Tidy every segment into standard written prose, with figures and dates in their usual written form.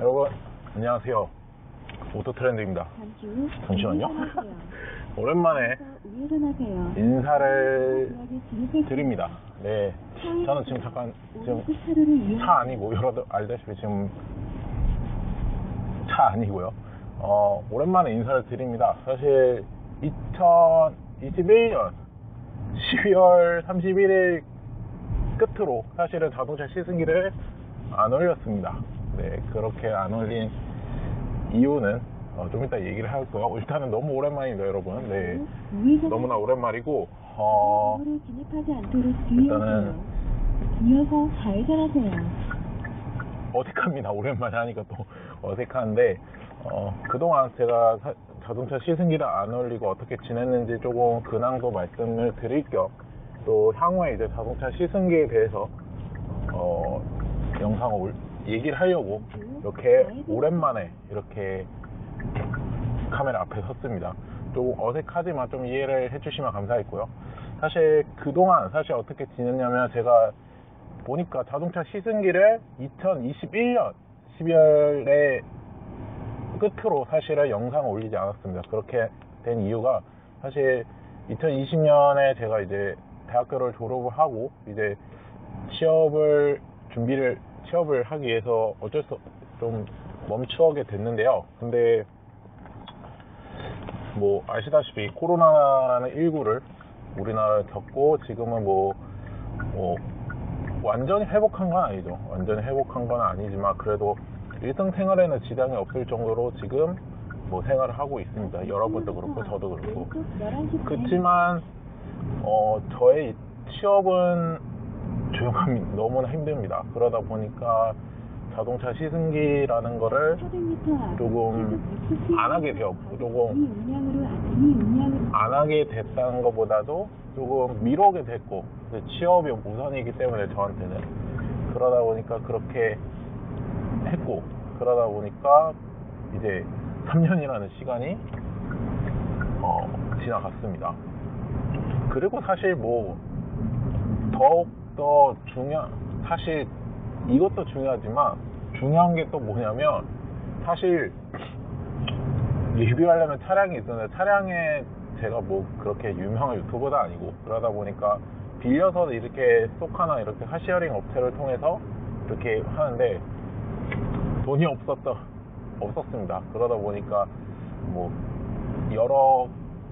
여러분 안녕하세요, 오토트렌드입니다. 잠시만요. 오랜만에 인사를 드립니다. 네, 저는 지금 잠깐 차 아니고, 여러분 알다시피 지금 차 아니고요. 오랜만에 인사를 드립니다. 사실 2021년 12월 31일 끝으로 사실은 자동차 시승기를 안 올렸습니다. 네, 그렇게 안 올린 이유는 좀 이따 얘기를 할 거예요. 일단은 너무 오랜만입니다, 여러분. 네, 너무나 오랜만이고, 일단은 이어서 좌회전하세요. 어색합니다. 오랜만에 하니까 또 어색한데, 그동안 제가 자동차 시승기를 안 올리고 어떻게 지냈는지 조금 근황도 말씀을 드릴 겸, 또 향후에 이제 자동차 시승기에 대해서 영상을 얘기를 하려고 이렇게 오랜만에 이렇게 카메라 앞에 섰습니다. 조금 어색하지만 좀 이해를 해주시면 감사하겠고요. 사실 그동안 어떻게 지냈냐면, 제가 보니까 자동차 시승기를 2021년 12월에 끝으로 사실은 영상을 올리지 않았습니다. 그렇게 된 이유가, 사실 2020년에 제가 이제 대학교를 졸업을 하고 이제 취업을 하기 위해서 어쩔 수 좀 멈추게 됐는데요. 근데 뭐 아시다시피 코로나라는 19를 우리나라에 겪고, 지금은 뭐 완전히 회복한 건 아니죠. 완전히 회복한 건 아니지만 그래도 일상생활에는 지장이 없을 정도로 지금 뭐 생활을 하고 있습니다. 여러분도 그렇고 저도 그렇고. 그렇지만 저의 취업은 조용함이 너무나 힘듭니다. 그러다 보니까 자동차 시승기라는 거를 조금 안 하게 되었고, 조금 안 하게 됐다는 것보다도 조금 미루게 됐고, 취업이 우선이기 때문에 저한테는, 그러다 보니까 그렇게 했고, 그러다 보니까 이제 3년이라는 시간이 지나갔습니다. 그리고 사실 뭐 더욱더 사실 이것도 중요하지만, 중요한 게 또 뭐냐면, 사실 리뷰하려면 차량이 있었는데, 차량에 제가 뭐 그렇게 유명한 유튜버도 아니고, 그러다 보니까 빌려서 이렇게 쏘카나 이렇게 카시어링 업체를 통해서 이렇게 하는데 돈이 없었습니다. 그러다 보니까 뭐 여러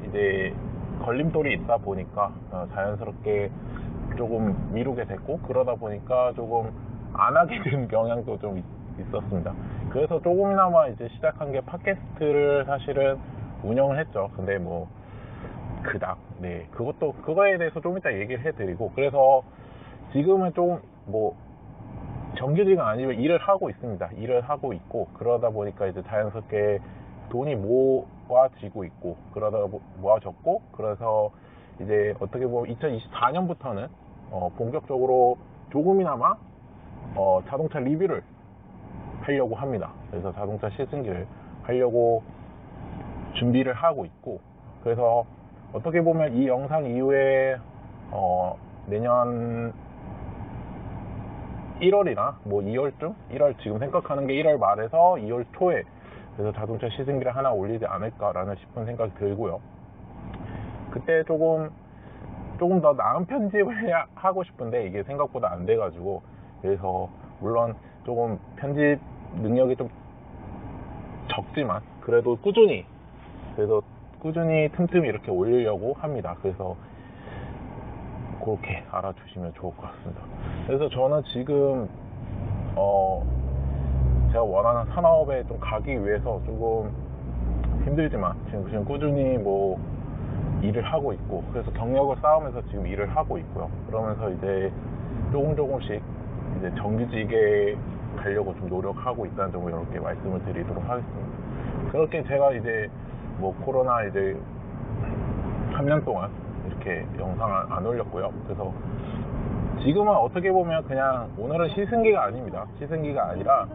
이제 걸림돌이 있다 보니까 자연스럽게 조금 미루게 됐고, 그러다 보니까 조금 안 하게 된 경향도 좀 있었습니다. 그래서 조금이나마 이제 시작한 게 팟캐스트를 사실은 운영을 했죠. 근데 뭐 그거에 대해서 좀 이따 얘기를 해드리고, 그래서 지금은 좀 뭐 정규직은 아니면 일을 하고 있습니다. 일을 하고 있고, 그러다 보니까 이제 자연스럽게 돈이 모아지고 있고, 모아졌고, 그래서 이제 어떻게 보면 2024년부터는 본격적으로 조금이나마 자동차 리뷰를 하려고 합니다. 그래서 자동차 시승기를 하려고 준비를 하고 있고, 그래서 어떻게 보면 이 영상 이후에 내년 1월이나 뭐 2월쯤? 1월, 지금 생각하는 게 1월 말에서 2월 초에 그래서 자동차 시승기를 하나 올리지 않을까라는 싶은 생각이 들고요. 그때 조금 더 나은 편집을 하고 싶은데 이게 생각보다 안 돼가지고, 그래서 물론 조금 편집 능력이 좀 적지만 그래도 꾸준히 틈틈이 이렇게 올리려고 합니다. 그래서 그렇게 알아주시면 좋을 것 같습니다. 그래서 저는 지금 제가 원하는 산업에 좀 가기 위해서 조금 힘들지만 지금 꾸준히 뭐 일을 하고 있고, 그래서 경력을 쌓으면서 지금 일을 하고 있고요. 그러면서 이제 조금씩 이제 정규직에 가려고 좀 노력하고 있다는 점을 이렇게 말씀을 드리도록 하겠습니다. 그렇게 제가 이제 뭐 코로나 이제 3년 동안 이렇게 영상을 안 올렸고요. 그래서 지금은 어떻게 보면 그냥 오늘은 시승기가 아닙니다. 시승기가 아니라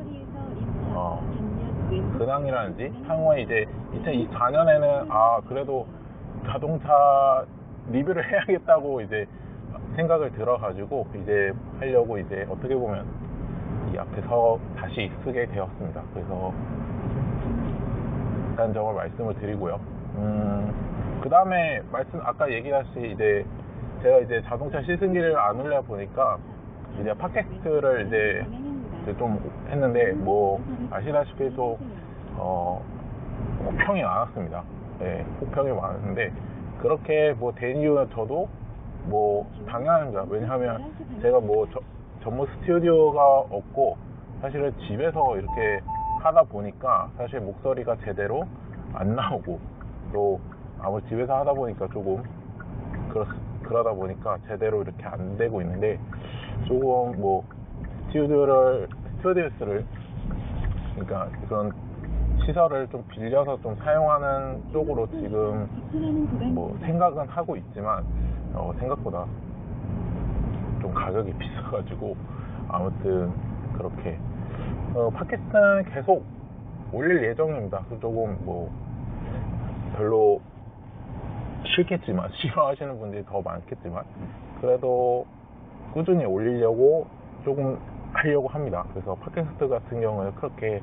근황이라든지 향후에 이제 2024년에는 그래도 자동차 리뷰를 해야겠다고 이제 생각을 들어가지고 이제 하려고, 이제 어떻게 보면 이 앞에서 다시 쓰게 되었습니다. 그래서 일단 점을 말씀을 드리고요. 그 다음에 아까 얘기하신 이제 제가 이제 자동차 시승기를 안 올려 보니까 이제 팟캐스트를 이제 좀 했는데 뭐 아시다시피 또 혹평이 많았습니다. 네, 혹평이 많았는데 그렇게 뭐 된 이유는 저도 뭐 당연합니다. 왜냐하면 제가 뭐 전문 스튜디오가 없고 사실은 집에서 이렇게 하다 보니까 사실 목소리가 제대로 안 나오고 또 아무래도 집에서 하다 보니까 조금 그러다 보니까 제대로 이렇게 안 되고 있는데 조금 뭐 스튜디오스를 그러니까 그런 시설을 좀 빌려서 좀 사용하는 쪽으로 지금 뭐 생각은 하고 있지만 생각보다 좀 가격이 비싸가지고 아무튼 그렇게 팟캐스트는 계속 올릴 예정입니다. 조금 뭐 별로 싫겠지만 싫어하시는 분들이 더 많겠지만 그래도 꾸준히 올리려고 조금 하려고 합니다. 그래서 팟캐스트 같은 경우는 그렇게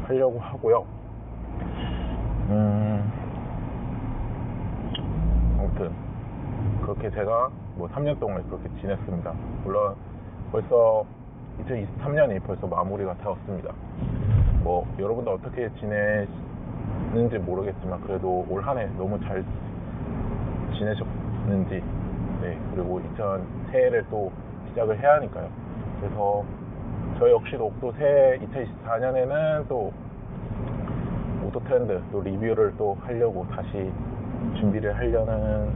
하려고 하고요. 아무튼 그렇게 제가 뭐 3년 동안 그렇게 지냈습니다. 물론 벌써 2023년이 벌써 마무리가 되었습니다. 뭐 여러분도 어떻게 지내는지 모르겠지만 그래도 올 한 해 너무 잘 지내셨는지, 네, 그리고 새해를 또 시작을 해야 하니까요. 그래서 저 역시도 또 새해 2024년에는 또 오토트렌드 또 리뷰를 또 하려고 다시 준비를 하려는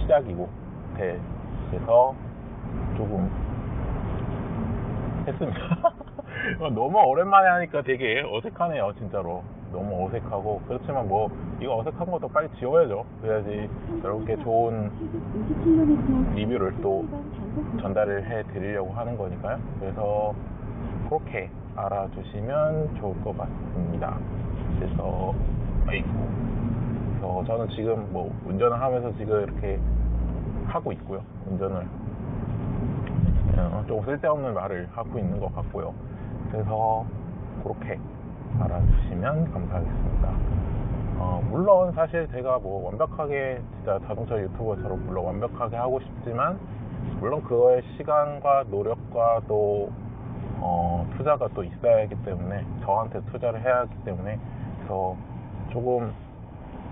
시작이고, 네, 그래서 조금 했습니다. 너무 오랜만에 하니까 되게 어색하네요, 진짜로. 너무 어색하고, 그렇지만 뭐 이거 어색한 것도 빨리 지워야죠. 그래야지 여러분께 좋은 리뷰를 또 전달을 해 드리려고 하는 거니까요. 그래서 그렇게 알아주시면 좋을 것 같습니다. 그래서 저는 지금 뭐 운전을 하면서 지금 이렇게 하고 있고요. 운전을 조금 쓸데없는 말을 하고 있는 것 같고요. 그래서 그렇게 알아주시면 감사하겠습니다. 물론 사실 제가 뭐 완벽하게 진짜 자동차 유튜버처럼 물론 완벽하게 하고 싶지만 물론 그거에 시간과 노력과 또 투자가 또 있어야 하기 때문에 저한테 투자를 해야 하기 때문에 그래서 조금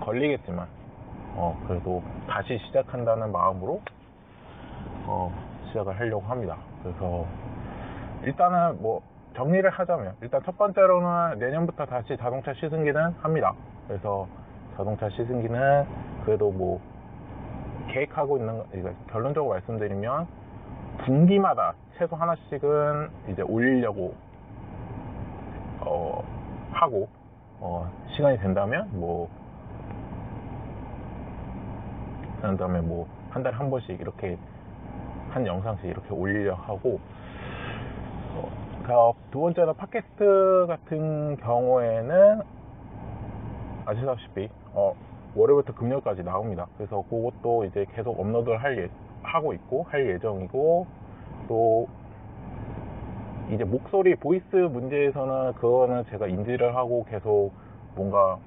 걸리겠지만 그래도 다시 시작한다는 마음으로 시작을 하려고 합니다. 그래서 일단은 뭐 정리를 하자면 일단 첫 번째로는 내년부터 다시 자동차 시승기는 합니다. 그래서 자동차 시승기는 그래도 뭐 계획하고 있는 결론적으로 말씀드리면 분기마다 최소 하나씩은 이제 올리려고 하고 시간이 된다면 뭐 한 달에 한 번씩 이렇게 한 영상씩 이렇게 올리려고 하고 두 번째는 팟캐스트 같은 경우에는 아시다시피 월요일부터 금요일까지 나옵니다. 그래서 그것도 이제 계속 업로드를 하고 있고 할 예정이고 또 이제 목소리 보이스 문제에서는 그거는 제가 인지를 하고 계속 뭔가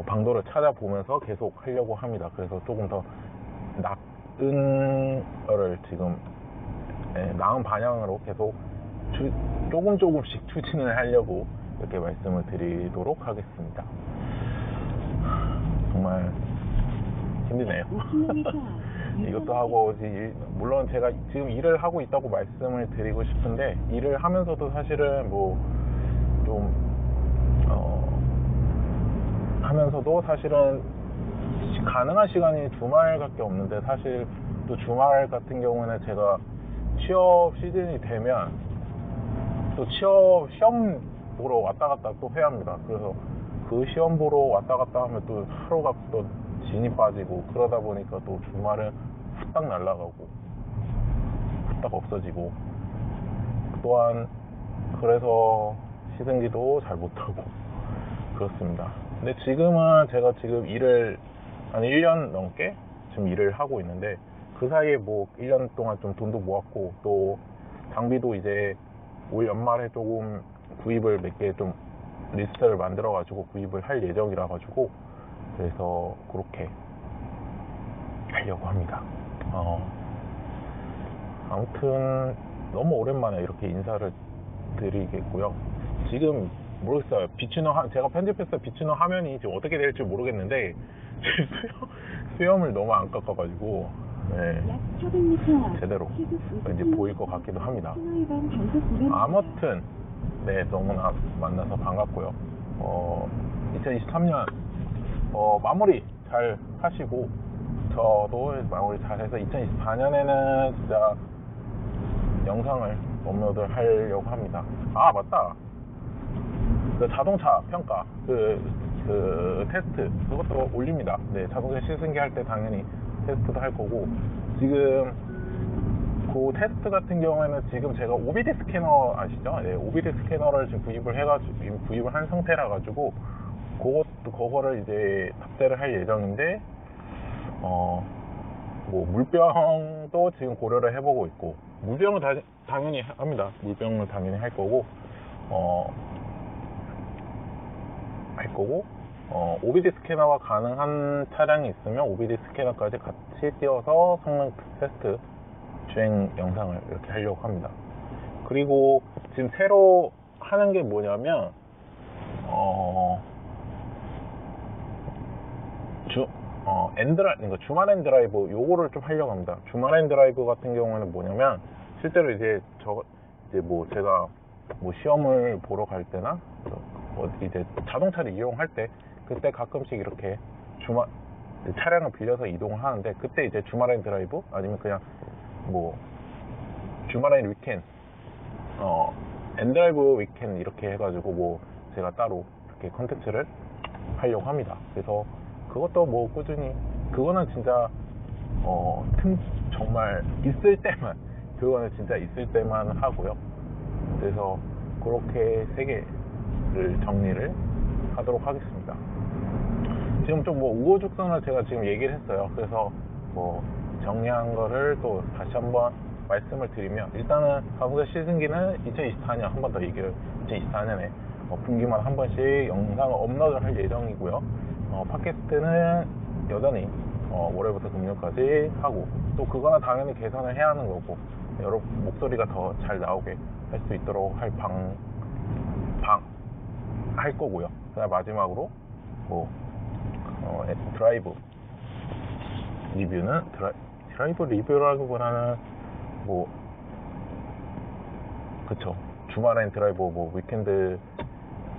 방도를 찾아보면서 계속 하려고 합니다. 그래서 조금 더 나은 방향으로 계속 조금씩 추진을 하려고 이렇게 말씀을 드리도록 하겠습니다. 정말 힘드네요. 이것도 하고 물론 제가 지금 일을 하고 있다고 말씀을 드리고 싶은데 일을 하면서도 사실은 뭐 좀 하면서도 사실은 가능한 시간이 주말밖에 없는데 사실 또 주말 같은 경우는 제가 취업 시즌이 되면 또 시험 보러 왔다 갔다 또 해야 합니다. 그래서 그 시험 보러 왔다 갔다 하면 또 하루가 또 진이 빠지고 그러다 보니까 또 주말은 후딱 날아가고 후딱 없어지고 또한 그래서 시승기도 잘 못하고 그렇습니다. 근데 지금은 제가 지금 일을 한 1년 넘게 지금 일을 하고 있는데 그 사이에 뭐 1년 동안 좀 돈도 모았고 또 장비도 이제 올 연말에 조금 구입을 몇 개 좀 리스트를 만들어 가지고 구입을 할 예정이라 가지고 그래서 그렇게 하려고 합니다. 아무튼 너무 오랜만에 이렇게 인사를 드리겠고요. 지금 모르겠어요. 제가 편집했을 비추너 화면이 지금 어떻게 될지 모르겠는데 수염을 너무 안 깎아가지고 네, 약 400m 앞 제대로 시속 왠지 보일 것 같기도 합니다. 신호위반 단속 구간입니다. 아무튼 네, 너무나 만나서 반갑고요. 2023년 마무리 잘 하시고 저도 마무리 잘 해서 2024년에는 진짜 영상을 업로드 하려고 합니다. 아 맞다, 그 자동차 평가 그 테스트 그것도 올립니다. 네, 자동차 시승기 할 때 당연히 테스트도 할 거고, 지금 그 테스트 같은 경우에는 지금 제가 OBD 스캐너 아시죠? 네, OBD 스캐너를 지금 구입을 한 상태라 가지고 그거를 이제 탑재를 할 예정인데, 뭐 물병도 지금 고려를 해보고 있고, 물병은 당연히 합니다. 물병을 당연히 할 거고, OBD 스캐너가 가능한 차량이 있으면 OBD 스캐너까지 같이 띄워서 성능 테스트 주행 영상을 이렇게 하려고 합니다. 그리고 지금 새로 하는 게 뭐냐면 주말 엔 드라이브 요거를 좀 하려고 합니다. 주말 엔 드라이브 같은 경우는 뭐냐면, 실제로 이제 제가 뭐 시험을 보러 갈 때나 이제 자동차를 이용할 때, 그때 가끔씩 이렇게 차량을 빌려서 이동을 하는데, 그때 이제 주말엔 드라이브 아니면 그냥 뭐 주말엔 위켄 엔드라이브 위켄 이렇게 해가지고 뭐 제가 따로 이렇게 컨텐츠를 하려고 합니다. 그래서 그것도 뭐 꾸준히, 그거는 진짜 정말 있을 때만, 그거는 진짜 있을 때만 하고요. 그래서 그렇게 3개를 정리를 하도록 하겠습니다. 지금 좀 뭐 우후죽순을 제가 지금 얘기를 했어요. 그래서 뭐 정리한 거를 또 다시 한번 말씀을 드리면, 일단은 자동차 시승기는 2024년 한 번 더 얘기를, 2024년에 분기마다 한 번씩 영상을 업로드를 할 예정이고요. 팟캐스트는 여전히 월요일부터 금요일까지 하고, 또 그거는 당연히 개선을 해야 하는 거고, 여러분 목소리가 더 잘 나오게 할 수 있도록 할 거고요. 그다음 마지막으로 뭐 드라이브 리뷰는 드라이브 리뷰라기보다는 뭐 그쵸, 주말엔 드라이브, 뭐 위켄드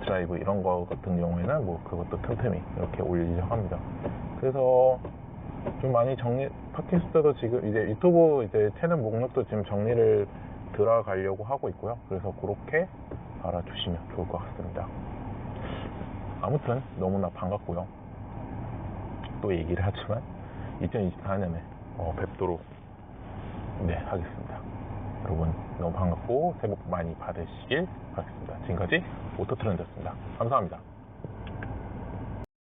드라이브 이런 거 같은 경우에는 뭐 그것도 틈틈이 이렇게 올리려고 합니다. 그래서 좀 많이 팟캐스트도 지금 이제 유튜브 이제 채널 목록도 지금 정리를 들어가려고 하고 있고요. 그래서 그렇게 알아주시면 좋을 것 같습니다. 아무튼 너무나 반갑고요. 또 얘기를 하지만 2024년에 뵙도록 하겠습니다. 여러분 너무 반갑고 새해 복 많이 받으시길 바라겠습니다. 지금까지 오토트렌드였습니다. 감사합니다.